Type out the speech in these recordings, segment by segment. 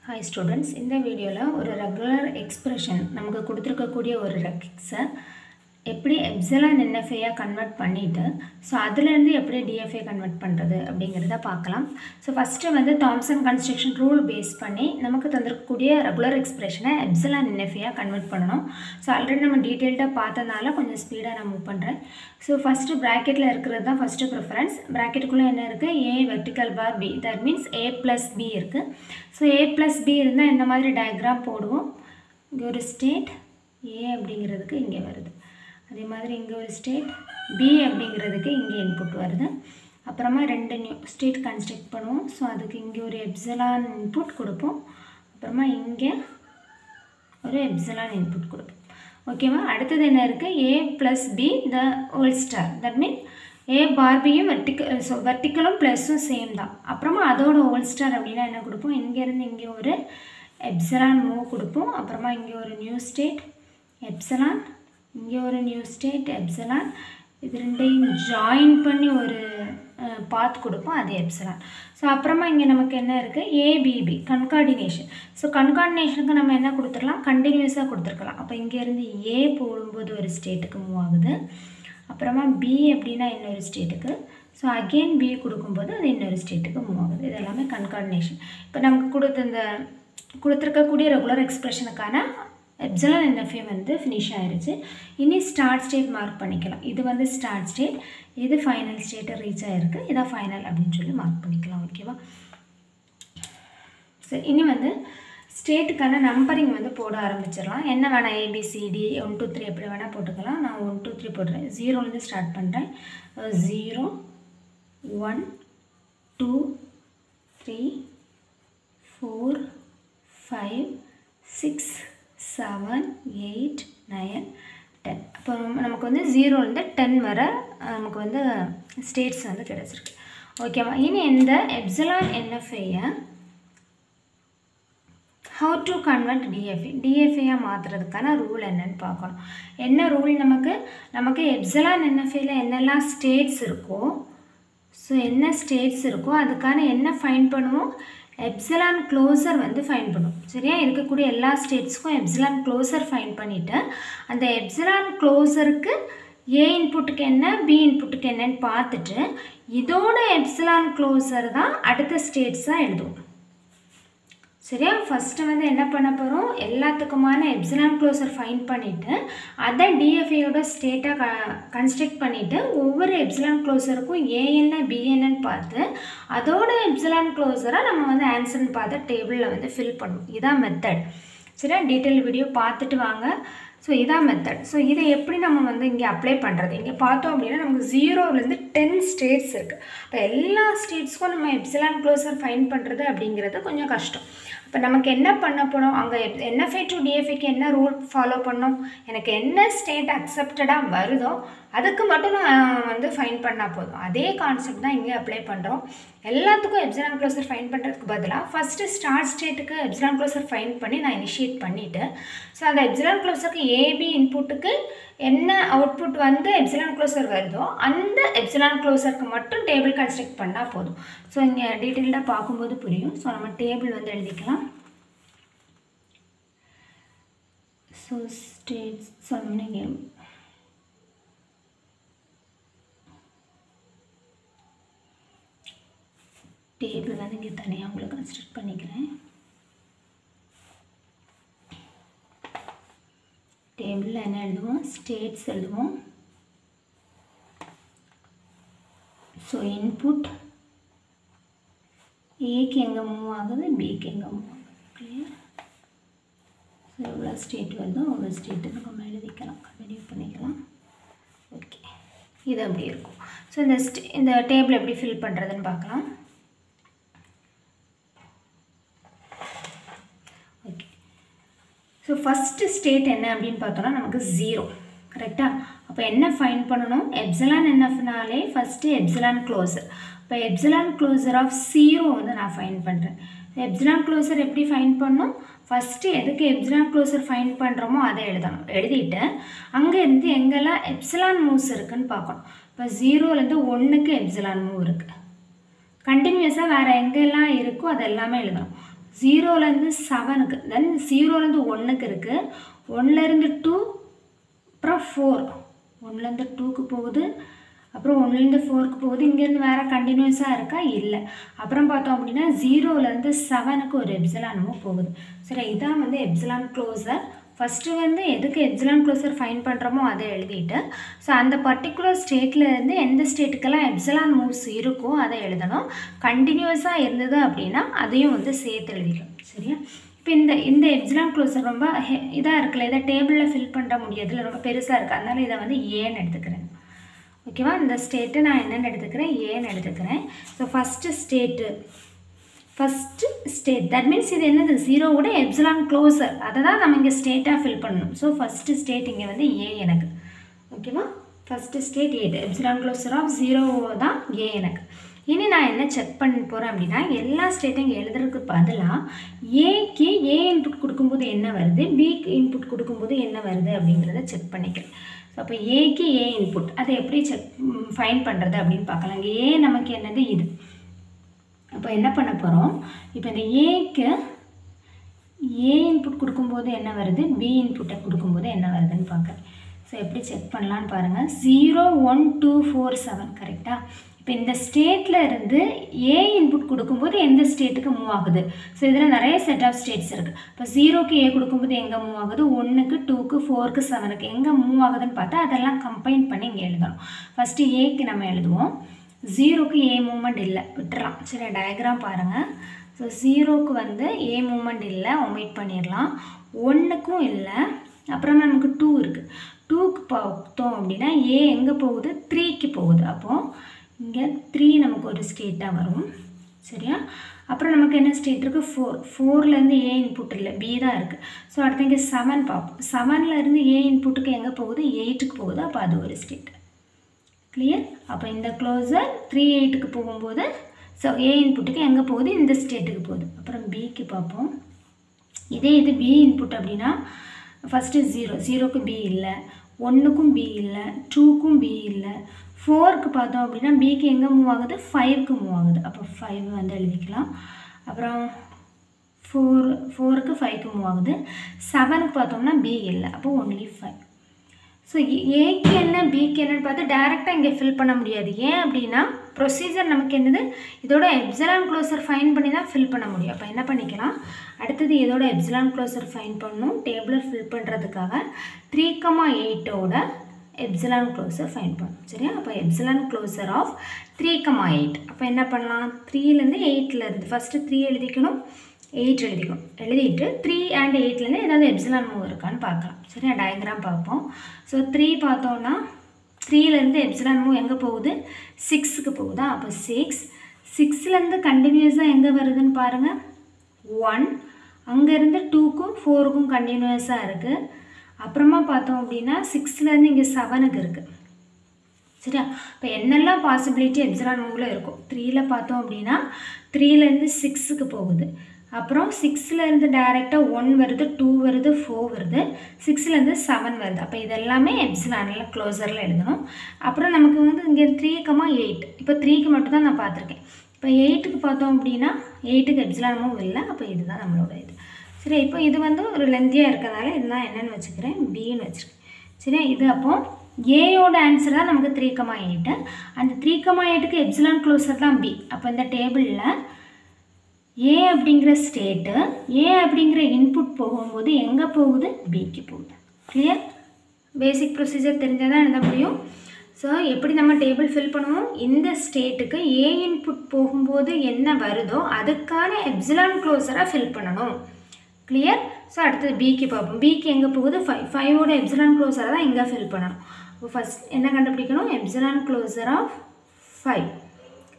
Hi students, in the video ஒரு regular expression நமக்கு கொடுத்திருக்கக்கூடிய ஒரு ரெக்ஸை எப்படி எப்சிலான் NFA கன்வெர்ட் பண்ணிட்டு ஸோ அதுலேருந்து எப்படி DFA கன்வெர்ட் பண்ணுறது அப்படிங்கிறத பார்க்கலாம். ஸோ ஃபஸ்ட்டு வந்து தாம்சன் கன்ஸ்ட்ரக்ஷன் ரூல் பேஸ் பண்ணி நமக்கு தந்திருக்கக்கூடிய ரெகுலர் எக்ஸ்பிரஷனை எப்சிலான் NFA கன்வெர்ட் பண்ணணும். ஸோ ஆல்ரெடி நம்ம டீட்டெயில்டாக பார்த்ததுனால கொஞ்சம் ஸ்பீடாக நான் மூவ் பண்ணுறேன். ஸோ ஃபஸ்ட்டு ப்ராக்கெட்டில் இருக்கிறது தான் ஃபஸ்ட்டு ப்ரிஃபரன்ஸ். ப்ராக்கெட்டுக்குள்ளே என்ன இருக்குது? A vertical bar B, that means A + B இருக்குது. ஸோ A + B இருந்தால் இந்த மாதிரி டயக்ராம் போடுவோம். இங்கே ஒரு ஸ்டேட் A அப்படிங்கிறதுக்கு இங்கே வருது, அதே மாதிரி இங்கே ஒரு ஸ்டேட் B அப்படிங்கிறதுக்கு இங்கே இன்புட் வருது. அப்புறமா ரெண்டு நியூ ஸ்டேட் கன்ஸ்ட்ரக்ட் பண்ணுவோம். ஸோ அதுக்கு இங்கே ஒரு எப்சிலான் இன்புட் கொடுப்போம், அப்புறமா இங்கே ஒரு எப்சிலான் இன்புட் கொடுப்போம். ஓகேவா? அடுத்தது என்ன இருக்குது? A + B the whole star, that mean A பார் பியும் வெர்டிக்கலும் ப்ளஸும் சேம் தான். அப்புறமா அதோட ஹோல் ஸ்டார் அப்படின்னா என்ன கொடுப்போம்? இங்கேருந்து இங்கே ஒரு எப்சிலான் மூவ் கொடுப்போம், அப்புறமா இங்கே ஒரு நியூ ஸ்டேட் எப்சிலான், இங்கே ஒரு நியூ ஸ்டேட் எப்சிலான், இது ரெண்டையும் ஜாயின் பண்ணி ஒரு பாத் கொடுப்போம், அது எப்சிலான். ஸோ அப்புறமா இங்கே நமக்கு என்ன இருக்குது? ABB concatenation. ஸோ கன்கார்டினேஷனுக்கு நம்ம என்ன கொடுத்துருக்கலாம்? கண்டினியூஸாக கொடுத்துருக்கலாம். அப்போ இங்கேருந்து A போடும்போது ஒரு ஸ்டேட்டுக்கு மூவ் ஆகுது, அப்புறமா B அப்படின்னா இன்னொரு ஸ்டேட்டுக்கு, ஸோ அகெயின் B கொடுக்கும்போது அது இன்னொரு ஸ்டேட்டுக்கு மூவ் ஆகுது. இது எல்லாமே கன்கார்டினேஷன். இப்போ நமக்கு கொடுத்துருக்கக்கூடிய ரெகுலர் எக்ஸ்பிரஷனுக்கான எப்சிலான் NFA வந்து ஃபினிஷ் ஆயிடுச்சு. இனி ஸ்டார்ட் ஸ்டேட் மார்க் பண்ணிக்கலாம். இது வந்து ஸ்டார்ட் ஸ்டேட், இது ஃபைனல் ஸ்டேட்டை ரீச் ஆகிருக்கு, இதான் ஃபைனல் அப்படின்னு சொல்லி மார்க் பண்ணிக்கலாம். ஓகேவா? சரி, இனி வந்து ஸ்டேட்டுக்கான நம்பரிங் வந்து போட ஆரம்பிச்சிடலாம். என்ன வேணால் ABCD 1 2 3 எப்படி வேணால் போட்டுக்கலாம். நான் 1 2 3 போடுறேன். 0லேருந்து ஸ்டார்ட் பண்ணுறேன். 0 1 2 3 4 5 6 7 8 9 10. அப்போ நமக்கு வந்து 0லேருந்து 10 வரை நமக்கு வந்து ஸ்டேட்ஸ் வந்து கிடச்சிருக்கு. ஓகேவா? இனி இந்த epsilon NFA how to convert DFA மாற்றுறதுக்கான ரூல் என்னன்னு பார்க்கணும். என்ன ரூல்? நமக்கு எப்சிலான் NFAல என்னெல்லாம் ஸ்டேட்ஸ் இருக்கோ, ஸோ என்ன ஸ்டேட்ஸ் இருக்கோ அதுக்கான என்ன ஃபைண்ட் பண்ணுவோம்? எப்சிலான் க்ளோசர் வந்து ஃபைண்ட் பண்ணுவோம். சரியா? இருக்கக்கூடிய எல்லா ஸ்டேட்ஸ்க்கும் எப்சிலான் க்ளோசர் ஃபைண்ட் பண்ணிவிட்டு அந்த எப்சிலான் க்ளோசருக்கு A இன்புட்டுக்கு என்ன, B இன்புட்டுக்கு என்னன்னு பார்த்துட்டு இதோட எப்சிலான் க்ளோசர் தான் அடுத்த ஸ்டேட்ஸாக எழுதுவோம். சரியா? ஃபஸ்ட்டு வந்து என்ன பண்ண போகிறோம்? எல்லாத்துக்குமான எப்சிலான் க்ளோசர் ஃபைண்ட் பண்ணிவிட்டு அதை DFAயோட ஸ்டேட்டாக கன்ஸ்ட்ரக்ட் பண்ணிவிட்டு ஒவ்வொரு எப்சிலான் க்ளோசருக்கும் A என்ன B என்னன்னு பார்த்து அதோட எப்சிலான் க்ளோசராக நம்ம வந்து ஆன்சர்னு பார்த்து டேபிளில் வந்து ஃபில் பண்ணுவோம். இதான் மெத்தட். சரியா? டீட்டெயில் வீடியோ பார்த்துட்டு வாங்க. ஸோ இதான் மெத்தட். ஸோ இதை எப்படி நம்ம வந்து இங்கே அப்ளை பண்ணுறது? இங்கே பார்த்தோம் அப்படின்னா நமக்கு 0லேருந்து 10 ஸ்டேட்ஸ் இருக்குது. இப்போ எல்லா ஸ்டேட்ஸ்க்கும் நம்ம எப்சிலான் க்ளோசர் ஃபைண்ட் பண்ணுறது அப்படிங்கிறது கொஞ்சம் கஷ்டம். இப்போ நமக்கு என்ன பண்ண போகிறோம்? அங்கே NFA டு DFAக்கு என்ன ரூல் ஃபாலோ பண்ணோம்? எனக்கு என்ன ஸ்டேட் அக்செப்டடாக வருதோ அதுக்கு மட்டும் நான் வந்து ஃபைண்ட் பண்ணால் போதும். அதே கான்செப்ட் தான் இங்கே அப்ளை பண்ணுறோம். எல்லாத்துக்கும் எப்சிலான் க்ளோசர் ஃபைண்ட் பண்ணுறதுக்கு பதிலாக ஃபஸ்ட்டு ஸ்டார்ட் ஸ்டேட்டுக்கு எப்சிலான் க்ளோசர் ஃபைண்ட் பண்ணி நான் இனிஷியேட் பண்ணிவிட்டு ஸோ அந்த எப்சிலான் க்ளோசருக்கு AB இன்புட்டுக்கு என்ன அவுட்புட் வந்து எப்சிலான் க்ளோசர் வருதோ அந்த எப்சிலான் க்ளோசருக்கு மட்டும் டேபிள் கன்ஸ்ட்ரக்ட் பண்ணால் போதும். ஸோ இங்கே டீட்டெயில்டாக பார்க்கும்போது புரியும். ஸோ நம்ம டேபிள் வந்து எழுதிக்கலாம். ஸோ ஸ்டேட்ஸ் சொன்னீங்க டேபிள் வந்து இங்கே தனியாக உங்களுக்கு கன்ஸ்ட்ரக்ட் பண்ணிக்கிறேன். டேபிளில் என்ன எழுதுவோம்? ஸ்டேட்ஸ் எழுதுவோம். ஸோ இன்புட் ஏக்கு எங்கே மூவ் ஆகுது, பிக்கு எங்கே மூவ் ஆகுது. கிளியர்? ஸோ எவ்வளோ ஸ்டேட் வருதோ அவ்வளோ ஸ்டேட்டுக்கு நம்ம எழுதிக்கலாம், கண்டினியூ பண்ணிக்கலாம். ஓகே, இது அப்படி இருக்கும். ஸோ இந்த டேபிள் எப்படி ஃபில் பண்ணுறதுன்னு பார்க்கலாம். ஓகே, ஸோ ஃபஸ்ட்டு ஸ்டேட் என்ன அப்படின்னு பார்த்தோன்னா நமக்கு 0. கரெக்டாக? அப்போ என்ன ஃபைண்ட் பண்ணணும்? எப்சிலான் NFனாலே ஃபஸ்ட்டு எப்சிலான் க்ளோசர். இப்போ எப்சிலான் க்ளோசர் ஆஃப் 0 வந்து நான் ஃபைண்ட் பண்ணுறேன். எப்சிலான் க்ளோசர் எப்படி ஃபைண்ட் பண்ணணும்? ஃபஸ்ட்டு எதுக்கு எப்சிலான் க்ளோசர் ஃபைண்ட் பண்ணுறோமோ அதை எழுதணும். எழுதிட்டு அங்கேருந்து எங்கெல்லாம் எப்சிலான் மூவ்ஸ் இருக்குதுன்னு பார்க்கணும். இப்போ 0லேருந்து 1க்கு எப்சிலான் மூவ் இருக்குது. கண்டினியூஸாக வேறு எங்கெல்லாம் இருக்கோ அது எல்லாமே எழுதணும். 0லேருந்து 7க்கு, தென் 0லேருந்து 1க்கு இருக்குது, 1லேருந்து 2, அப்புறம் 4, 1லேருந்து 2க்கு போகுது, அப்புறம் 1லேருந்து 4க்கு போகுது. இங்கேருந்து வேறு கண்டினியூஸாக இருக்கா? இல்லை. அப்புறம் பார்த்தோம் அப்படின்னா 0லேருந்து 7க்கு ஒரு எப்சிலானும் போகுது. சரி, இதான் வந்து எப்சிலான் க்ளோசர். ஃபஸ்ட்டு வந்து எதுக்கு எப்சிலான் க்ளோசர் ஃபைன் பண்ணுறோமோ அதை எழுதிட்டு, ஸோ அந்த பர்டிகுலர் ஸ்டேட்லேருந்து எந்த ஸ்டேட்டுக்கெல்லாம் எப்சிலான் மூவ்ஸ் இருக்கோ அதை எழுதணும். கண்டினியூஸாக இருந்தது அப்படின்னா அதையும் வந்து சேர்த்து எழுதிக்கணும். சரியா? இப்போ இந்த எப்சிலான் க்ளோசர் ரொம்ப இதாக இருக்குல்ல, இதை டேபிளில் ஃபில் பண்ண முடியாது, இல்லை ரொம்ப பெருசாக இருக்குது, அதனால் இதை வந்து ஏன்னு எடுத்துக்கிறேன். ஓகேவா? இந்த ஸ்டேட்டு நான் என்னென்னு எடுத்துக்கிறேன்? ஏன்னு எடுத்துக்கிறேன். So first state that means இது என்னது? 0வோட எப்சிலான் க்ளோசர், அதை தான் நம்ம இங்கே ஸ்டேட்டாக ஃபில் பண்ணணும். ஸோ ஃபஸ்ட்டு ஸ்டேட் இங்கே வந்து ஏ எனக்கு. ஓகேவா? First state A, epsilon closure of 0 தான் ஏ எனக்கு. இனி நான் என்ன செக் பண்ண போகிறேன் அப்படின்னா, எல்லா ஸ்டேட்டும் இங்கே எழுதுறதுக்கு பதிலாக ஏக்கு ஏ இன்புட் கொடுக்கும்போது என்ன வருது, பிக்கு இன்புட் கொடுக்கும்போது என்ன வருது அப்படிங்கிறத செக் பண்ணிக்கிறேன். ஸோ அப்போ ஏக்கு ஏ இன்புட் அதை எப்படி ஃபைன் பண்ணுறது அப்படின்னு பார்க்கலாம். இங்கே ஏ நமக்கு என்னது? இது. அப்போ என்ன பண்ண போகிறோம்? இப்போ இந்த ஏக்கு ஏ இன்புட் கொடுக்கும்போது என்ன வருது, பி இன்புட்டை கொடுக்கும்போது என்ன வருதுன்னு பார்க்குறேன். ஸோ எப்படி செக் பண்ணலான்னு பாருங்கள். 0, 1, 2, 4, 7 கரெக்டாக? இப்போ இந்த ஸ்டேட்டில் இருந்து ஏ இன்புட் கொடுக்கும்போது எந்த ஸ்டேட்டுக்கு மூவ் ஆகுது? ஸோ இதில் நிறைய செட் ஆஃப் ஸ்டேட்ஸ் இருக்குது. இப்போ 0க்கு ஏ கொடுக்கும்போது எங்கே மூவ் ஆகுது, 1க்கு 2க்கு 4க்கு 7க்கு எங்கே மூவ் ஆகுதுன்னு பார்த்தா அதெல்லாம் கம்பைன் பண்ணி இங்கே எழுதணும். ஃபஸ்ட்டு ஏக்கு நம்ம எழுதுவோம். 0க்கு ஏ மூமெண்ட் இல்லை, விட்டுறலாம். சரி, டயக்ராம் பாருங்கள். ஸோ 0க்கு வந்து ஏ மூமெண்ட் இல்லை, ஒமிட் பண்ணிடலாம். 1க்கும் இல்லை, அப்புறமா நமக்கு 2 இருக்குது. 2க்கு பார்த்தோம் அப்படின்னா ஏ எங்கே போகுது? 3க்கு போகுது. அப்போது இங்கே 3 நமக்கு ஒரு ஸ்டேட்டாக வரும். சரியா? அப்புறம் நமக்கு என்ன ஸ்டேட் இருக்குது? 4லேருந்து ஏ இன்புட் இல்லை, பி தான் இருக்குது. ஸோ அடுத்து இங்கே 7 பார்ப்போம். 7லேருந்து ஏ இன்புட்டுக்கு எங்கே போகுது? 8க்கு போகுது. அப்போ அது ஒரு ஸ்டேட். கிளியர்? அப்போ இந்த க்ளோசர் 3, 8க்கு போகும்போது ஸோ ஏ இன்புட்டுக்கு எங்கே போகுது? இந்த ஸ்டேட்டுக்கு போகுது. அப்புறம் பிக்கு பார்ப்போம். இது பி இன்புட் அப்படின்னா ஃபஸ்ட்டு 0க்கு பி இல்லை, 1க்கும் பி இல்லை, 2க்கும் பி இல்லை, 4க்கு பார்த்தோம் அப்படின்னா பிக்கு எங்கே மூவ் ஆகுது? 5க்கு மூவ் ஆகுது. அப்போ 5 வந்து எழுதிக்கலாம். அப்புறம் 4க்கு 5க்கு மூவ் ஆகுது. 7க்கு பார்த்தோம்னா பி இல்லை, அப்போ ஒன்லி 5. ஸோ ஏக்கு என்ன பிக்கு என்னன்னு பார்த்து டேரெக்டாக இங்கே ஃபில் பண்ண முடியாது. ஏன் அப்படின்னா ப்ரொசீஜர் நமக்கு என்னது? இதோட எப்சிலான் க்ளோசர் ஃபைன் பண்ணி தான் ஃபில் பண்ண முடியும். அப்போ என்ன பண்ணிக்கலாம்? அடுத்தது இதோட எப்சிலான் க்ளோசர் ஃபைன் பண்ணணும். டேபிளர் ஃபில் பண்ணுறதுக்காக 3,8ஓட எப்சிலான் க்ளோசர் ஃபைன் பண்ணணும். சரியா? அப்போ எப்சிலான் க்ளோசர் ஆஃப் 3,8. அப்போ என்ன பண்ணலாம்? 3லேருந்து 8லேருந்து ஃபஸ்ட்டு 3 எழுதிக்கணும், 8 எழுதிக்கணும். எழுதிட்டு 3 and 8லேருந்து ஏதாவது எப்சிலான் மூவ் இருக்கான்னு பார்க்கலாம். சரியா? டயக்ராம் பார்ப்போம். ஸோ 3 பார்த்தோன்னா 3லேருந்து எப்சிலான் மூவ் எங்கே போகுது? 6க்கு போகுதா? அப்போ 6லேருந்து கண்டினியூஸாக எங்கே வருதுன்னு பாருங்கள். 1 அங்கேருந்து 2க்கும் 4க்கும் கண்டினியூஸாக இருக்குது. அப்புறமா பார்த்தோம் அப்படின்னா 6லேருந்து இங்கே 7க்கு இருக்குது. சரியா? இப்போ என்னெல்லாம் பாசிபிலிட்டி எப்சிலான் மூவில் இருக்கும்? 3ல் பார்த்தோம் அப்படின்னா 3லேருந்து 6க்கு போகுது. அப்புறம் 6லேருந்து டைரெக்டாக 1 வருது, 2 வருது, 4 வருது, 6லேருந்து 7 வருது. அப்போ இதெல்லாமே எப்சிலானில் க்ளோசரில் எழுதணும். அப்புறம் நமக்கு வந்து இங்கே 3,8. இப்போ 3க்கு மட்டும் தான் நான் பார்த்துருக்கேன். இப்போ 8க்கு பார்த்தோம் அப்படின்னா 8க்கு எப்சிலான் மூவ் இல்லை. அப்போ இதுதான் நம்மளோட இது. சரி, இப்போ இது வந்து ஒரு லென்த்தியாக இருக்கிறதால இதுதான் என்னென்னு வச்சுக்கிறேன், பின்னு வச்சுருக்கேன். சரியா? இது அப்போது ஏயோட ஆன்சர் தான் நமக்கு 3,8. அந்த 3,8க்கு எப்சிலான் க்ளோசர் தான் பி. அப்போ இந்த டேபிளில் ஏ அப்படிங்கிற ஸ்டேட்டு ஏ அப்படிங்கிற இன்புட் போகும்போது எங்கே போகுது? பிக்கு போகுது. கிளியர்? பேசிக் ப்ரொசீஜர் தெரிஞ்சால் தான் எழுத முடியும். ஸோ எப்படி நம்ம டேபிள் ஃபில் பண்ணுவோம்? இந்த ஸ்டேட்டுக்கு ஏ இன்புட் போகும்போது என்ன வருதோ அதுக்கான எப்சிலான் க்ளோசரை ஃபில் பண்ணணும். கிளியர்? ஸோ அடுத்தது பிக்கு பார்ப்போம். பிக்கு எங்கே போகுது? 5ஓட எப்சிலான் க்ளோசரை தான் எங்கே ஃபில் பண்ணணும். இப்போ ஃபஸ்ட் என்ன கண்டுபிடிக்கணும்? Epsilon closure of 5.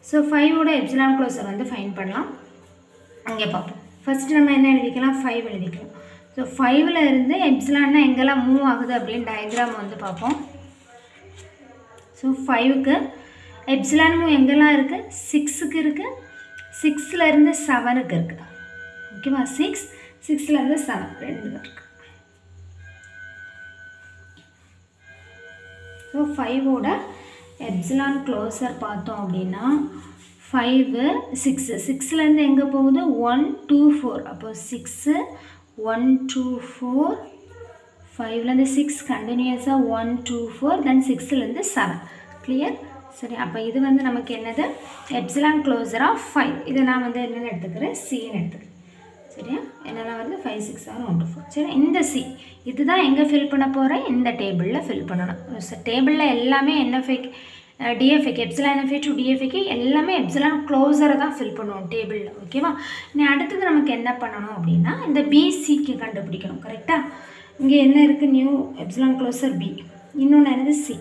ஸோ 5ஓட எப்சிலான் க்ளோசர் வந்து ஃபைன் பண்ணலாம். அங்கே பார்ப்போம். ஃபஸ்ட்டு நம்ம என்ன எழுதிக்கலாம்? 5 எழுதிக்கலாம். ஸோ 5ல் இருந்து எப்சிலான்னா எங்கெல்லாம் மூவ் ஆகுது அப்படின்னு டயக்ராம் வந்து பார்ப்போம். ஸோ 5க்கு எப்சிலான் மூவ் எங்கெல்லாம் இருக்குது? 6க்கு இருக்குது, 6லேருந்து 7க்கு இருக்குது. ஓகேவா? 6லேருந்து 7 ரெண்டு இருக்குது. ஸோ 5ஓட எப்சிலான் க்ளோசர் பார்த்தோம் அப்படின்னா 5 6 6லேருந்து எங்கே போகுது 1 2 4 அப்போ 6 1 2 4 5லேருந்து 6 கண்டினியூஸாக 1 2 4 தென் 6லேருந்து 7 கிளியர் சரி அப்போ இது வந்து நமக்கு என்னது எப்சிலான் க்ளோசர் ஆஃப் 5 இதை நான் வந்து என்னென்னு எடுத்துக்கிறேன் சின்னு எடுத்துக்கிறேன் சரியா என்னெல்லாம் வந்து 5 6 7 1 2 4 சரி இந்த சி இதுதான் எங்கே ஃபில் பண்ண போகிறேன் இந்த டேபிளில் ஃபில் பண்ணணும் டேபிளில் எல்லாமே என்எஃப்ஐக்கு டிஎஃப்ஐக்கு எப்சிலான் என்எஃப்ஐ டு டிஎஃப்ஐக்கு எல்லாமே எப்சிலான் க்ளோசரை தான் ஃபில் பண்ணுவோம் டேபிளில் ஓகேவா இனி அடுத்தது நமக்கு என்ன பண்ணணும் அப்படின்னா இந்த பிசிக்கு கண்டுபிடிக்கணும் கரெக்டாக இங்கே என்ன இருக்குது நியூ எப்சிலான் க்ளோசர் பி இன்னொன்று என்னது சி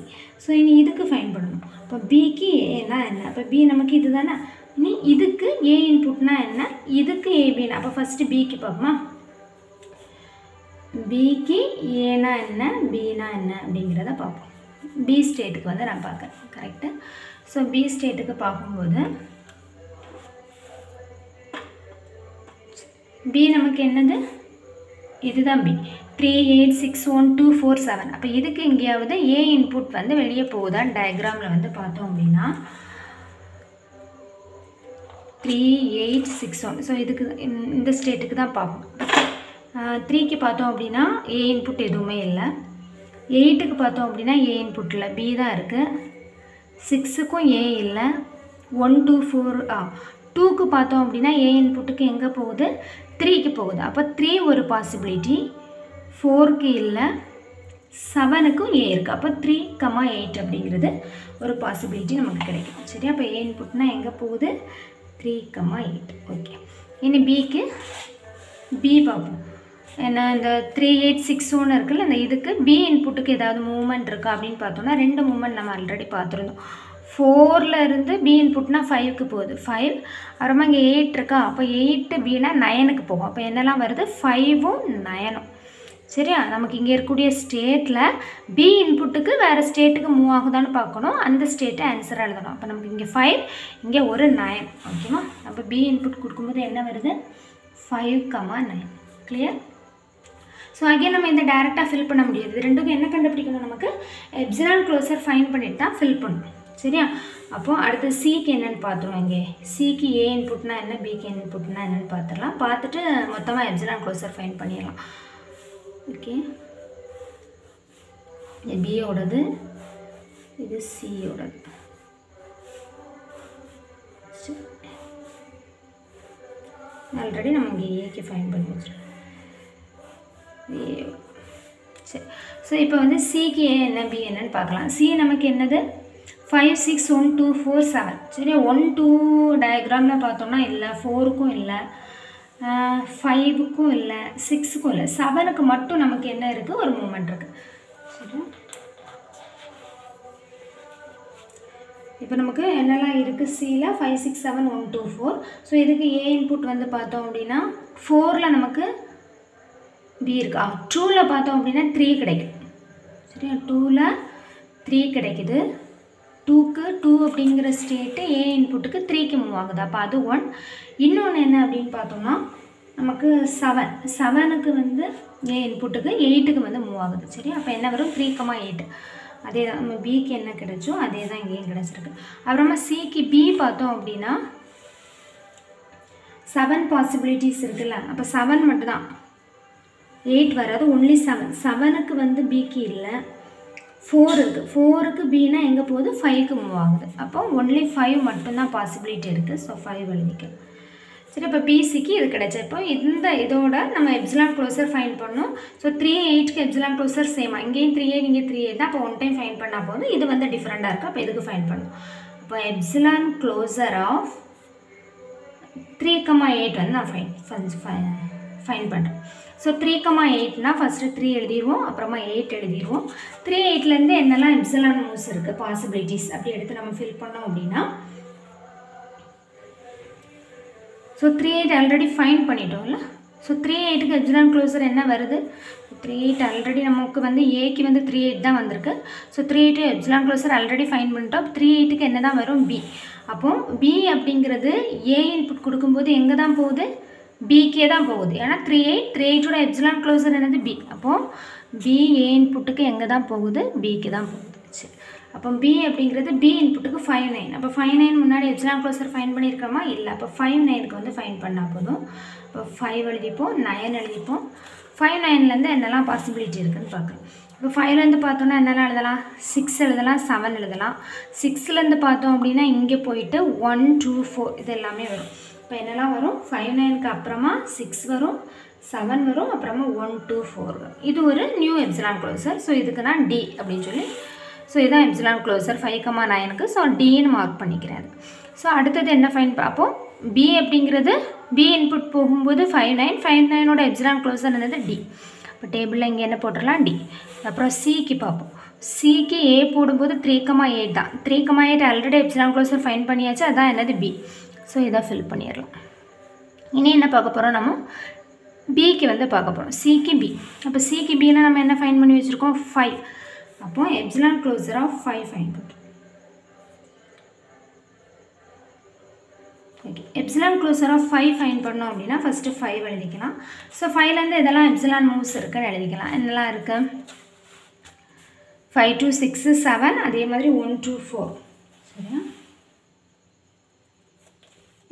ஸோ இனி இதுக்கு ஃபைன் பண்ணணும் இப்போ பிக்கு ஏன்னா என்ன அப்போ பி நமக்கு இது தானே இனி இதுக்கு ஏ இன்புட்னா என்ன இதுக்கு ஏபின்னா அப்போ ஃபஸ்ட்டு பிக்கு பார்ப்போமா பிக்கு ஏனா என்ன பினா என்ன அப்படிங்கிறத பார்ப்போம் பி ஸ்டேட்டுக்கு வந்து நான் பார்க்குறேன் கரெக்டு ஸோ பி ஸ்டேட்டுக்கு பார்க்கும்போது பி நமக்கு என்னது இதுதான் பி 3 8 6 1 2 4 7 அப்போ இதுக்கு எங்கேயாவது ஏ இன்புட் வந்து வெளியே போகுதான்னு டயக்ராமில் வந்து பார்த்தோம் அப்படின்னா 3 8 6 1 ஸோ இதுக்கு இந்த ஸ்டேட்டுக்கு தான் பார்ப்போம் 3க்கு பார்த்தோம் அப்படின்னா ஏ இன்புட் எதுவுமே இல்லை 8க்கு பார்த்தோம் அப்படின்னா ஏ இன்புட் இல்லை பி தான் இருக்குது 6க்கும் ஏ இல்லை 1 2 4 2க்கு பார்த்தோம் அப்படின்னா ஏ இன்புட்டுக்கு எங்கே போகுது 3க்கு போகுது அப்போ 3 ஒரு பாசிபிலிட்டி 4க்கு இல்லை 7க்கும் ஏ இருக்குது அப்போ 3, 8 அப்படிங்கிறது ஒரு பாசிபிலிட்டி நமக்கு கிடைக்கும் சரி அப்போ ஏ இன்புட்னா எங்கே போகுது 3, 8 ஓகே இனி பிக்கு பி பார்ப்போம் ஏன்னா இந்த 3 8 6 1 இருக்குல்ல இந்த இதுக்கு பி இன்புட்டுக்கு ஏதாவது மூவ்மெண்ட் இருக்கா அப்படின்னு பார்த்தோம்னா 2 மூவ்மெண்ட் நம்ம ஆல்ரெடி பார்த்துருந்தோம் 4ல் இருந்து பி இன்புட்னா 5க்கு போகுது 5 அப்புறமா இங்கே 8 இருக்கா அப்போ 8 பின்னா 9க்கு போகும் அப்போ என்னெல்லாம் வருது 5ம் 9ம் சரியா நமக்கு இங்கே இருக்கக்கூடிய ஸ்டேட்டில் பி இன்புட்டுக்கு வேறு ஸ்டேட்டுக்கு மூவ் ஆகுதான்னு பார்க்கணும் அந்த ஸ்டேட்டை ஆன்சராக எழுதணும் அப்போ நமக்கு இங்கே 5 இங்கே ஒரு 9 ஓகேவா அப்போ பி இன்புட் கொடுக்கும்போது என்ன வருது 5, 9 கிளியர் ஸோ அகைன் நம்ம இந்த டேரெக்டாக ஃபில் பண்ண முடியாது இது ரெண்டுக்கும் என்ன கண்டுபிடிக்கணும் நமக்கு எப்சிலான் க்ளோசர் ஃபைன் பண்ணிட்டு தான் ஃபில் பண்ணணும் சரியா அப்போது அடுத்து சிக்கு என்னென்னு பார்த்துருவோம் இங்கே சிக்கு ஏ இன்புட்னா என்ன பிக்கு இன்புட்னா என்னென்னு பார்த்துடலாம் பார்த்துட்டு மொத்தமாக எப்சிலான் க்ளோசர் ஃபைன் பண்ணிடலாம் ஓகே இது பியோடது இது சியோடது ஆல்ரெடி நம்ம இங்கே ஏக்கு ஃபைன் பண்ணி வச்சுருக்கோம் ஏ சரி ஸோ இப்போ வந்து சிக்கு ஏ என்ன பி என்னன்னு பார்க்கலாம் சி நமக்கு என்னது 5 6 1 2 4 7 சரி 1 2 டயக்ராமில் பார்த்தோம்னா இல்லை 4க்கும் இல்லை 5க்கும் இல்லை 6க்கும் இல்லை 7க்கு மட்டும் நமக்கு என்ன இருக்குது ஒரு மூமெண்ட் இருக்குது சரி இப்போ நமக்கு என்னெல்லாம் இருக்குது சியில் 5 6 7 1 2 4 ஸோ இதுக்கு ஏ இன்புட் வந்து பார்த்தோம் அப்படின்னா 4ல் நமக்கு பி இருக்கா 2ல் பார்த்தோம் அப்படின்னா 3 கிடைக்கும் சரியா 2ல் 3 கிடைக்குது 2க்கு 2 அப்படிங்கிற ஸ்டேட்டு ஏ இன்புட்டுக்கு 3க்கு மூவ் ஆகுது அப்போ அது 1 இன்னொன்று என்ன அப்படின்னு பார்த்தோம்னா நமக்கு 7க்கு வந்து ஏ இன்புட்டுக்கு 8க்கு வந்து மூவ் ஆகுது சரி அப்போ என்ன வரும் 3, 8 அதே தான் நம்ம பிக்கு என்ன கிடைச்சோ அதே தான் இங்கேயும் கிடச்சிருக்கு அப்புறமா சிக்கு பி பார்த்தோம் அப்படின்னா 7 பாசிபிலிட்டிஸ் இருக்குல்ல அப்போ 7 மட்டும்தான் 8 வராது ஒன்லி 7க்கு வந்து பிக்கு இல்லை 4 இருக்குது 4க்கு பின்னா எங்கே போகுது 5க்கு மூவ் ஆகுது அப்போ ஒன்லி 5 மட்டும்தான் பாசிபிலிட்டி இருக்குது ஸோ 5 எழுதிக்கலாம் சரி இப்போ பிசிக்கு இது கிடைச்சா இப்போ இந்த இதோட நம்ம எப்சிலான் க்ளோசர் ஃபைன் பண்ணோம் ஸோ 3 8க்கு எப்சிலான் க்ளோசர் சேமா இங்கேயும் 3 8 இங்கே 3 8 தான் அப்போ ஒன் டைம் ஃபைன் பண்ணால் போதும் இது வந்து டிஃப்ரெண்ட்டாக இருக்குது அப்போ இதுக்கு ஃபைன் பண்ணணும் இப்போ எப்சிலான் க்ளோசர் ஆஃப் 3, 8 வந்து நான் ஃபைன் பண்ணுறேன் ஸோ 3, 8னா ஃபஸ்ட்டு 3 எழுதிடுவோம் அப்புறமா 8 எழுதிடுவோம் 3, 8லேருந்து என்னெல்லாம் எப்சிலான் மூவ்ஸ் இருக்குது பாசிபிலிட்டிஸ் அப்படி எடுத்து நம்ம ஃபில் பண்ணோம் அப்படின்னா ஸோ 3, 8 ஆல்ரெடி ஃபைன் பண்ணிட்டோம்ல ஸோ 3, 8க்கு எப்சிலான் க்ளோசர் என்ன வருது 3, 8 ஆல்ரெடி நமக்கு வந்து ஏக்கு வந்து 3, 8 தான் வந்திருக்கு so 3, 8 epsilon closure already find பண்ணிட்டோம் 3, 8க்கு என்ன தான் வரும் பி அப்போது பி அப்படிங்கிறது ஏ இன்புட் கொடுக்கும்போது எங்கே தான் போகுது பிக்கே தான் போகுது ஏன்னா 3, 8ஓட எப்சிலான் க்ளோசர் என்னது பி அப்போது பி ஏ இன்புட்டுக்கு எங்கே தான் போகுது பிக்கு தான் போகுது சரி அப்போ B அப்படிங்கிறது B இன்புட்டுக்கு 5 9. அப்போ 5 9 முன்னாடி எப்சிலான் க்ளோசர் ஃபைன் பண்ணியிருக்கிறோமா? இல்லை. அப்போ 5 9க்கு வந்து ஃபைன் பண்ணால் போதும். இப்போ 5 எழுதிப்போம், 9 எழுதிப்போம். 5 9லேருந்து என்னெல்லாம் பாசிபிலிட்டி இருக்குதுன்னு பார்க்கலாம். இப்போ 5லேருந்து பார்த்தோன்னா என்னெல்லாம் எழுதலாம்? 6 எழுதலாம், 7 எழுதலாம். 6லேருந்து பார்த்தோம் அப்படின்னா இங்கே போயிட்டு 1 2 4 இது எல்லாமே வரும். இப்போ என்னெல்லாம் வரும்? 5 9க்கு அப்புறமா 6 வரும், 7 வரும், அப்புறமா 1 2 4 வரும். இது ஒரு நியூ எப்சிலான் க்ளோசர். ஸோ இதுக்கு நான் D அப்படின்னு சொல்லி, ஸோ இதுதான் எப்சிலான் க்ளோசர் 5, 9க்கு. ஸோ Dன்னு மார்க் பண்ணிக்கிறேன். ஸோ அடுத்தது என்ன ஃபைன் பார்ப்போம். B அப்படிங்கிறது B இன்புட் போகும்போது 5 9, 5 9ஓட எப்சிலான் க்ளோசர் என்னது? D. இப்போ டேபிளில் இங்கே என்ன போட்டுடலாம்? D. அப்புறம் Cக்கு பார்ப்போம். Cக்கு A போடும்போது 3, 8 தான். 3, 8 ஆல்ரெடி எப்சிலான் க்ளோசர் ஃபைன் பண்ணியாச்சு. அதான் என்னது? B. ஸோ இதை ஃபில் பண்ணிடலாம். இனி என்ன பார்க்க போகிறோம்? நம்ம Bக்கு வந்து பார்க்க போகிறோம். Cக்கு B. அப்போ Cக்கு Bனா நம்ம என்ன ஃபைன் பண்ணி வச்சுருக்கோம்? 5. அப்போ எப்சிலான் க்ளோசர் ஆஃப் 5 ஃபைன் பண்ணுறோம். Okay, epsilon closure of 5 find பண்ணோம் அப்படின்னா ஃபஸ்ட்டு 5 எழுதிக்கலாம். ஸோ 5லேருந்து இதெல்லாம் எப்சிலான் மூவ்ஸ் இருக்குன்னு எழுதிக்கலாம். என்னெல்லாம் இருக்குது? 5 2 6 7, அதே மாதிரி 1 2 4. சரியா?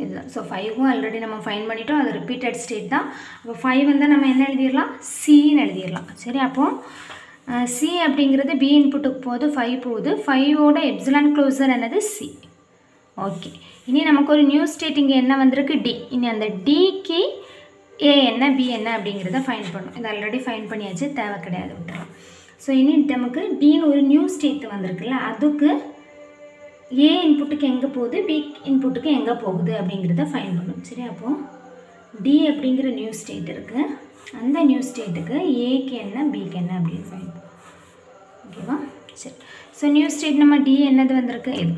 இதுதான். ஸோ 5வும் ஆல்ரெடி நம்ம ஃபைன் பண்ணிட்டோம். அது ரிப்பீட்டட் ஸ்டேட் தான். அப்போ 5 வந்து நம்ம என்ன எழுதிடலாம்? Cன்னு எழுதிடலாம். சரி, அப்போது C அப்படிங்கிறது B இன்புட்டுக்கு போகுது, 5 போகுது. 5ஓட எப்சிலான் க்ளோசர் என்னது? C. ஓகே, இனி நமக்கு ஒரு நியூ ஸ்டேட் இங்கே என்ன வந்திருக்கு? D. இனி அந்த Dக்கு A என்ன B என்ன அப்படிங்கிறத ஃபைன் பண்ணும். இது ஆல்ரெடி ஃபைன் பண்ணியாச்சு, தேவை கிடையாது, விட்டுறோம். ஸோ இனி நமக்கு Dன்னு ஒரு நியூ ஸ்டேட் வந்திருக்குல்ல, அதுக்கு A இன்புட்டுக்கு எங்கே போகுது, B இன்புட்டுக்கு எங்கே போகுது அப்படிங்கிறத ஃபைன் பண்ணும். சரி, அப்போது D அப்படிங்கிற நியூ ஸ்டேட் இருக்குது. அந்த நியூ ஸ்டேட்டுக்கு Aக்கு என்ன Bக்கு என்ன அப்படின்னு ஃபைன் பண்ணும். ஓகேவா? சரி, ஸோ நியூ ஸ்டேட் நம்ம D என்னது வந்திருக்கு? இது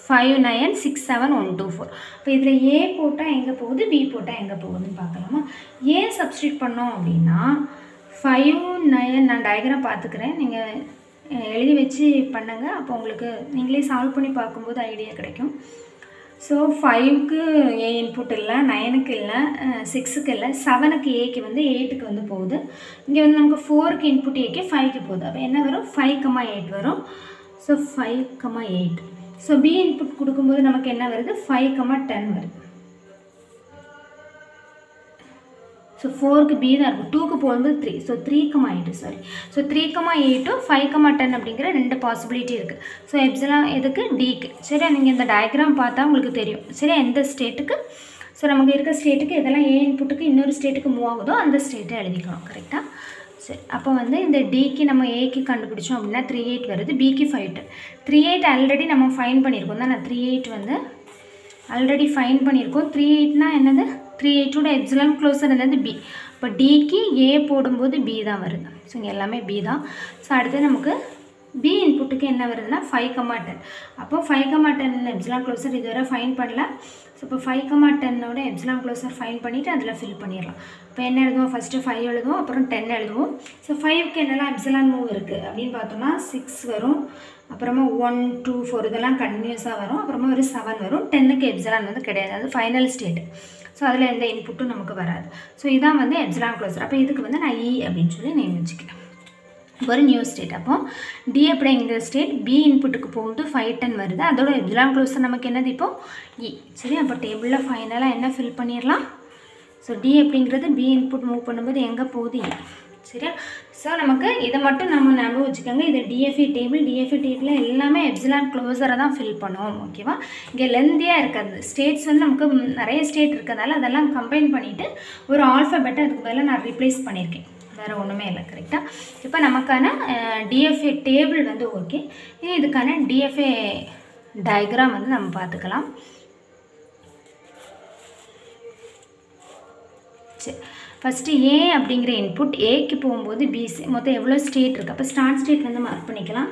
5 9 6 7 1 2 4. இப்போ இதில் A போட்டால் எங்கே போகுது, B போட்டால் எங்கே போகுதுன்னு பார்க்கலாமா? A சப்ஸ்டியூட் பண்ணோம் அப்படின்னா 5 9, நான் டயக்ராம் பார்த்துக்கிறேன், நீங்கள் எழுதி வச்சு பண்ணுங்க. அப்போ உங்களுக்கு நீங்களே சால்வ் பண்ணி பார்க்கும்போது ஐடியா கிடைக்கும். ஸோ 5க்கு A இன்புட் இல்லை, 9க்கு இல்லை, 6க்கு இல்லை, 7க்கு Aக்கு வந்து 8க்கு வந்து போகுது. இங்கே வந்து நமக்கு 4க்கு இன்புட் Aக்கு 5க்கு போகுது. அப்போ என்ன வரும்? 5, 8 வரும். ஸோ 5, 8. ஸோ B இன்புட் கொடுக்கும்போது நமக்கு என்ன வருது? 5, 10 வருது. ஸோ 4க்கு B தான் இருக்கும். 2க்கு போகும்போது 3. So 3, 8 sorry. ஸோ 3, 8, 5, 10 அப்படிங்கிற 2 பாசிபிலிட்டி இருக்குது. ஸோ எப்சிலான் எதுக்கு? Dக்கு. சரி, நீங்கள் இந்த டயக்ராம் பார்த்தா உங்களுக்கு தெரியும். சரி, எந்த ஸ்டேட்டுக்கு, ஸோ நமக்கு இருக்க ஸ்டேட்டுக்கு இதெல்லாம் A இன்புட்டுக்கு இன்னொரு ஸ்டேட்டுக்கு மூவ் ஆகுதோ அந்த ஸ்டேட்டை எழுதிக்கணும். கரெக்டாக? சரி, அப்போ வந்து இந்த Dக்கு நம்ம Aக்கு கண்டுபிடிச்சோம் அப்படின்னா 3 8 வருது. Bக்கு 5 10. 3 8 ஆல்ரெடி நம்ம ஃபைன் பண்ணியிருக்கோம் தான். 3 8 வந்து ஆல்ரெடி ஃபைன் பண்ணியிருக்கோம். 3 8னா என்னது? 3 8ஓட எப்சிலான் க்ளோசர் என்னது? B. இப்போ Dக்கு A போடும்போது B தான் வருது. ஸோ இங்கே எல்லாமே B தான். ஸோ அடுத்து நமக்கு B இன்புட்டுக்கு என்ன வருதுன்னா 5, 10. அப்போ 5, 10 எப்சிலான் க்ளோசர் இதுவரை ஃபைன் பண்ணல. ஸோ இப்போ 5, 10ஓட எப்சிலான் க்ளோசர் ஃபைன் பண்ணிவிட்டு அதில் ஃபில் பண்ணிடலாம். இப்போ என்ன எழுதுவோம்? ஃபஸ்ட்டு 5 எழுதுவோம், அப்புறம் 10 எழுதுவோம். ஸோ 5க்கு என்னெல்லாம் எப்சிலான் மூவ் இருக்குது அப்படின்னு பார்த்தோம்னா 6 வரும், அப்புறமா 1 2 4 இதெல்லாம் கண்டினியூஸாக வரும், அப்புறமா ஒரு 7 வரும். 10க்கு எப்சிலான் வந்து கிடையாது, அது ஃபைனல் ஸ்டேட். ஸோ அதில் எந்த இன்புட்டும் நமக்கு வராது. ஸோ இதான் வந்து எப்சிலான் க்ளோசர். அப்போ இதுக்கு வந்து நான் E அப்படின்னு சொல்லி நேம் வச்சுக்கிறேன். ஒரு நியூ ஸ்டேட். அப்போ D அப்படிங்கிற ஸ்டேட் B இன்புட்டுக்கு போகும்போது 5 10 வருது. அதோட எப்சிலான் க்ளோசர் நமக்கு என்னது? இப்போது E. சரி, அப்போ டேபிளில் ஃபைனலாக என்ன ஃபில் பண்ணிடலாம்? ஸோ D அப்படிங்கிறது B இன்புட் மூவ் பண்ணும்போது எங்கே போகுது? E. சரியா? ஸோ நமக்கு இதை மட்டும் நம்ம ஞாபகம் வச்சுக்கோங்க. இது DFA டேபிள். DFA டேபிளில் எல்லாமே எப்சிலான் க்ளோசரை தான் ஃபில் பண்ணுவோம். ஓகேவா? இங்கே லென்த்தியாக இருக்காது. ஸ்டேட்ஸ் வந்து நமக்கு நிறைய ஸ்டேட் இருக்கிறதால அதெல்லாம் கம்பைன் பண்ணிவிட்டு ஒரு ஆல்ஃபபெட்டை அதுக்கு பதிலாக நான் ரீப்ளேஸ் பண்ணியிருக்கேன். வேறு ஒன்றுமே இல்லை. கரெக்டாக? இப்போ நமக்கான DFA டேபிள் வந்து ஓகே. இனி இதுக்கான DFA டயக்ராம் வந்து நம்ம பார்த்துக்கலாம். சரி, ஃபஸ்ட்டு A அப்படிங்கிற இன்புட் Aக்கு போகும்போது B மொத்தம் எவ்வளோ ஸ்டேட் இருக்குது? அப்போ ஸ்டார்ட் ஸ்டேட் வந்து மார்க் பண்ணிக்கலாம்.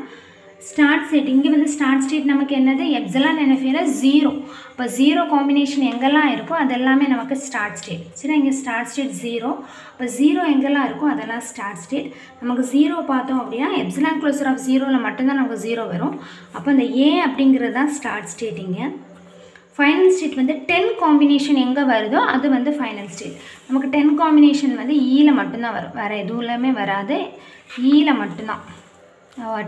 ஸ்டார்ட் ஸ்டேட் இங்கே வந்து ஸ்டார்ட் ஸ்டேட் நமக்கு என்னது? எப்சிலான் NFAல 0. இப்போ 0 காம்பினேஷன் எங்கெல்லாம் இருக்கோ அதெல்லாமே நமக்கு ஸ்டார்ட் ஸ்டேட். சரி, இங்கே ஸ்டார்ட் ஸ்டேட் 0. இப்போ 0 எங்கெல்லாம் இருக்கோ அதெல்லாம் ஸ்டார்ட் ஸ்டேட். நமக்கு 0 பார்த்தோம் அப்படின்னா எப்சிலான் க்ளோசர் ஆஃப் 0ல் மட்டும்தான் நமக்கு 0 வரும். அப்போ இந்த A அப்படிங்கிறது தான் ஸ்டார்ட் ஸ்டேட். இங்கே ஃபைனல் ஸ்டேட் வந்து 10 காம்பினேஷன் எங்கே வருதோ அது வந்து ஃபைனல் ஸ்டேட். நமக்கு 10 காம்பினேஷன் வந்து ஈயில் மட்டும்தான் வரும், வேறு எதுவுமே வராது, ஈயில் மட்டும்தான்.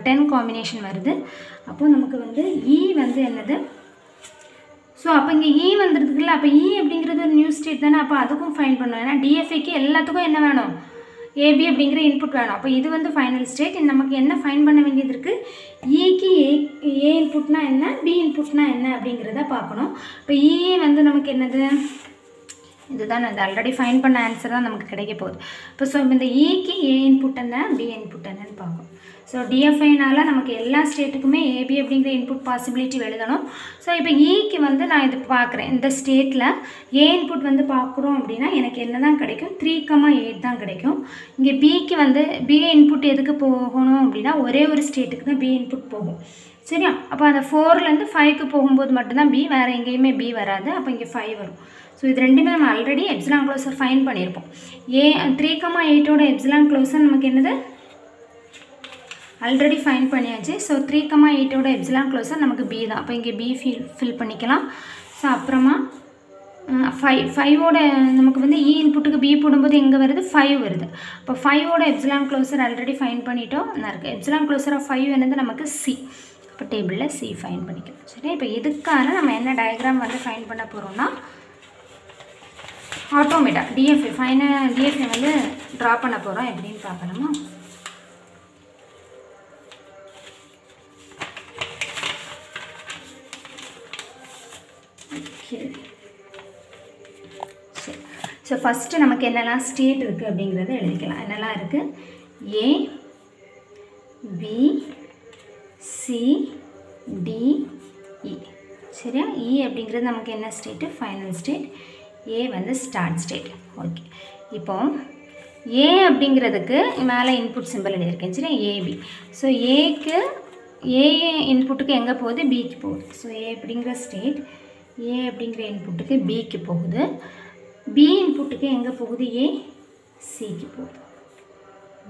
10 காம்பினேஷன் வருது. அப்போது நமக்கு வந்து E வந்து என்னது, ஸோ அப்போ இங்கே E வந்துருக்குல்ல, அப்போ E அப்படிங்கிறது ஒரு நியூ ஸ்டேட் தானே, அப்போ அதுக்கும் ஃபைன் பண்ணணும். ஏன்னா டிஎஃப்ஏக்கு எல்லாத்துக்கும் என்ன வேணும், ஏபி அப்படிங்கிற இன்புட் வேணும். அப்போ இது வந்து ஃபைனல் ஸ்டேட். நமக்கு என்ன ஃபைன் பண்ண வேண்டியது இருக்குது, ஈக்கு ஏ இன்புட்னா என்ன, பி இன்புட்னா என்ன அப்படிங்கிறத பார்க்கணும். இப்போ இ வந்து நமக்கு என்னது, இதுதான் அது ஆல்ரெடி ஃபைன் பண்ண ஆன்சர் தான் நமக்கு கிடைக்க போகுது. இப்போ ஸோ இந்த ஈக்கு ஏ இன்புட் என்ன, பி இன்புட் என்னன்னு பார்க்கணும். ஸோ டிஎஃப்ஐனால் நமக்கு எல்லா ஸ்டேட்டுக்குமே ஏபி அப்படிங்கிற இன்புட் பாசிபிலிட்டி எழுதணும். ஸோ இப்போ ஈக்கு வந்து நான் இது பார்க்குறேன், இந்த ஸ்டேட்டில் ஏ இன்புட் வந்து பார்க்குறோம் அப்படின்னா எனக்கு என்ன தான் கிடைக்கும், 3,8 தான் கிடைக்கும். இங்கே பிக்கு வந்து பி இன்புட் எதுக்கு போகணும் அப்படின்னா ஒரே ஒரு ஸ்டேட்டுக்கு தான் பி இன்புட் போகும். சரியா, அப்போ அந்த 4லேருந்து 5க்கு போகும்போது மட்டும்தான் பி, வேறு எங்கேயுமே பி வராது. அப்போ இங்கே 5 வரும். ஸோ இது ரெண்டுமே நம்ம ஆல்ரெடி எப்சிலான் க்ளோசர் ஃபைன் பண்ணியிருப்போம். 3,8ஓட எப்சிலான் க்ளோசர் நமக்கு என்னது, ஆல்ரெடி ஃபைன் பண்ணியாச்சு. ஸோ 3,8ஓட எப்சிலான் க்ளோசர் நமக்கு பி தான். அப்போ இங்கே பி ஃபில் பண்ணிக்கலாம். ஸோ அப்புறமா 5ஓட நமக்கு வந்து இ இன்புட்டுக்கு பி போடும்போது எங்கே வருது, 5 வருது. அப்போ 5ஓட எப்சிலான் க்ளோசர் ஆல்ரெடி ஃபைன் பண்ணிட்டோம். நான் இருக்குது எப்சிலான் க்ளோசர் ஆஃப் 5 என்னது நமக்கு சி. இப்போ டேபிளில் சி ஃபைன் பண்ணிக்கலாம். சரி, இப்போ இதுக்கான நம்ம என்ன டயக்ராம் வந்து ஃபைன் பண்ண போகிறோம்னா, ஆட்டோமேட்டா டிஎஃப்ஏ டிஎஃப்ஏ வந்து ட்ரா பண்ண போகிறோம். எப்படின்னு பார்க்கணுமா, ஸோ ஃபஸ்ட்டு நமக்கு என்னெல்லாம் ஸ்டேட் இருக்குது அப்படிங்கிறத எழுதிக்கலாம். என்னெல்லாம் இருக்குது, ஏ பி சி டி இ. சரியா, இ அப்படிங்கிறது நமக்கு என்ன ஸ்டேட்டு, ஃபைனல் ஸ்டேட். ஏ வந்து ஸ்டார்ட் ஸ்டேட். ஓகே, இப்போ ஏ அப்படிங்கிறதுக்கு மேலே இன்புட் சிம்பிள் எழுதியிருக்கேன். சரி, ஏபி. ஸோ ஏக்கு ஏ இன்புட்டுக்கு எங்கே போகுது, பிக்கு போகுது. ஸோ ஏ அப்படிங்கிற ஸ்டேட் ஏ அப்படிங்கிற இன்புட்டுக்கு பிக்கு போகுது. பி இன்புட்டுக்கு எங்கே போகுது, ஏ சிக்கு போகுது.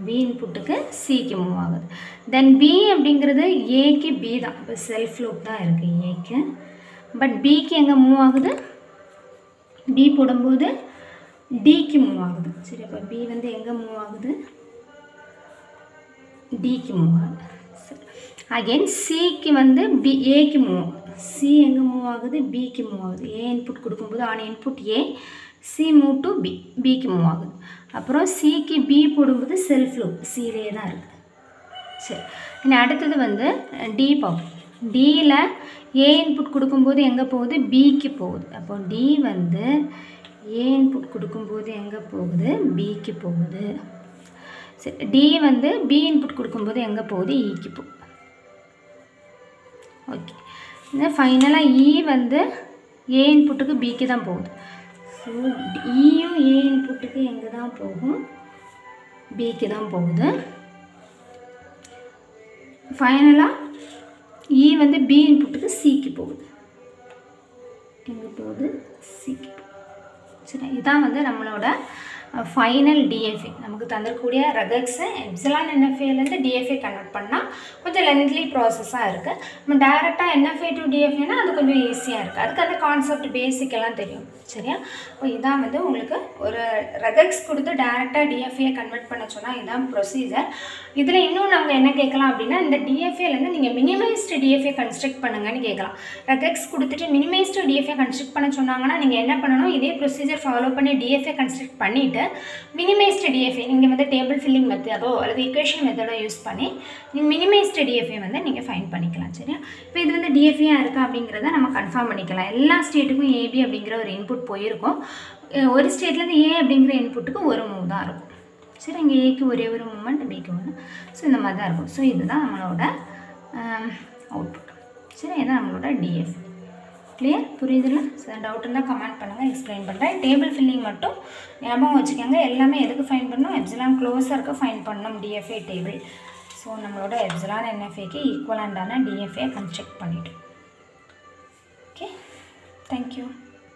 பி இன்புட்டுக்கு சிக்கு மூவ் ஆகுது. தென் பி அப்படிங்கிறது ஏக்கு பி தான். இப்போ செல்ஃப் லூப் தான் இருக்குது ஏக்கு. பட் பிக்கு எங்கே மூவ் ஆகுது, பி போடும்போது டிக்கு மூவ் ஆகுது. சரி, அப்போ பி வந்து எங்கே மூவ் ஆகுது, டிக்கு மூவ் ஆகுது. சரி, அகெயின் சிக்கு வந்து ஏக்கு மூவ் ஆகுது. சி எங்கே மூவ் ஆகுது, பிக்கு மூவ் ஆகுது. ஏ இன்புட் கொடுக்கும்போது on input A, C move to B, பிக்கு மூவ் ஆகுது. அப்புறம் சிக்கு பி போடும்போது செல்ஃப் லூப் சிலே தான் இருக்குது. சரி, இனி அடுத்தது வந்து டி பார்ப்போம். டியில் ஏ இன்புட் கொடுக்கும்போது எங்கே போகுது, பிக்கு போகுது. அப்போ டி வந்து ஏ இன்புட் கொடுக்கும்போது எங்கே போகுது, பிக்கு போகுது. சரி, டி வந்து பி இன்புட் கொடுக்கும்போது எங்கே போகுது, இக்கு போகுது. ஓகே, இந்த ஃபைனலாக இ வந்து ஏ இன்புட்டுக்கு பிக்கு தான் போகுது. ஸோ இயும் ஏ இன்புட்டுக்கு எங்கே தான் போகும், பிக்கு தான் போகுது. ஃபைனலாக இ வந்து பி இன்புட்டுக்கு சிக்கு போகுது. எங்கே போகுது, சிக்கு போகுது. சரி, இதுதான் வந்து நம்மளோட ஃபைனல் டிஎஃப்ஏ. நமக்கு தந்திருக்கக்கூடிய ரெகெக்ஸை எப்சிலான் என்எஃப்ஏலேருந்து டிஎஃப்ஏ கன்வெர்ட் பண்ணால் கொஞ்சம் லென்த்லி ப்ராசஸாக இருக்குது. நம்ம டேரெக்டாக என்எஃப்ஏ டு டிஎஃப்ஏனா அது கொஞ்சம் ஈஸியாக இருக்குது. அதுக்கு அந்த கான்செப்ட் பேசிக்கெல்லாம் தெரியும். சரியா, இப்போ இதான் வந்து உங்களுக்கு ஒரு ரெகெக்ஸ் கொடுத்து டேரெக்டாக டிஎஃப்ஏ கன்வெர்ட் பண்ண சொன்னால் இதுதான் ப்ரொசீஜர். இதில் இன்னும் நாங்கள் என்ன கேட்கலாம் அப்படின்னா, இந்த டிஎஃப்ஏலேருந்து நீங்கள் மினிமைஸ்டு டிஎஃப்ஏ கன்ஸ்ட்ரக்ட் பண்ணுங்கன்னு கேட்கலாம். ரெகெக்ஸ் கொடுத்துட்டு மினிமைஸ்டு டிஎஃப்ஏ கன்ஸ்ட்ரக்ட் பண்ண சொன்னாங்கன்னா நீங்கள் என்ன பண்ணணும், இதே ப்ரொசீஜர் ஃபாலோ பண்ணி டிஎஃப்ஏ கன்ஸ்ட்ரக்ட் பண்ணிவிட்டு மினிமைஸ்டு டிஎஃப்ஏ நீங்கள் வந்து டேபிள் ஃபில்லிங் மெத்தடோ அல்லது ஈக்குவேஷன் மெத்தடோ யூஸ் பண்ணி மினிமைஸ்டு டிஎஃப்ஏ வந்து நீங்கள் ஃபைண்ட் பண்ணிக்கலாம். சரியா, இப்போ இது வந்து டிஎஃப்ஏயாக இருக்கா அப்படிங்கிறத நம்ம கன்ஃபார்ம் பண்ணிக்கலாம். எல்லா ஸ்டேட்டுக்கும் ஏபி அப்படிங்கிற ஒரு இன்புட் போயிருக்கும். ஒரு ஸ்டேட்லேருந்து ஏ அப்படிங்கிற இன்புட்டுக்கு ஒரு மூவ் தான் இருக்கும். சரி, இங்கே ஏக்கு ஒரே ஒரு மூவ்மெண்ட், பிக்கு ஒன்று. ஸோ இந்த மாதிரி தான் இருக்கும். ஸோ இதுதான் நம்மளோட அவுட்புட். சரி, இதுதான் நம்மளோட டிஎஃப்ஏ. கிளியர், புரியுதுல்ல? ஸோ டவுட் இருந்தால் கமெண்ட் பண்ணுங்கள், எக்ஸ்பிளைன் பண்ணுறேன். டேபிள் ஃபில்லிங் மட்டும் ஞாபகம் வச்சுக்கோங்க. எல்லாமே எதுக்கு ஃபைன் பண்ணணும், எப்சிலான் க்ளோஸருக்கு ஃபைன் பண்ணணும் டிஎஃப்ஏ டேபிள். ஸோ நம்மளோட எப்சிலான் என்எஃப்ஏக்கு ஈக்குவலாண்டான டிஎஃப்ஏ கன்ஸ்ட்ரக்ட் பண்ணிவிட்டோம். Okay, thank you.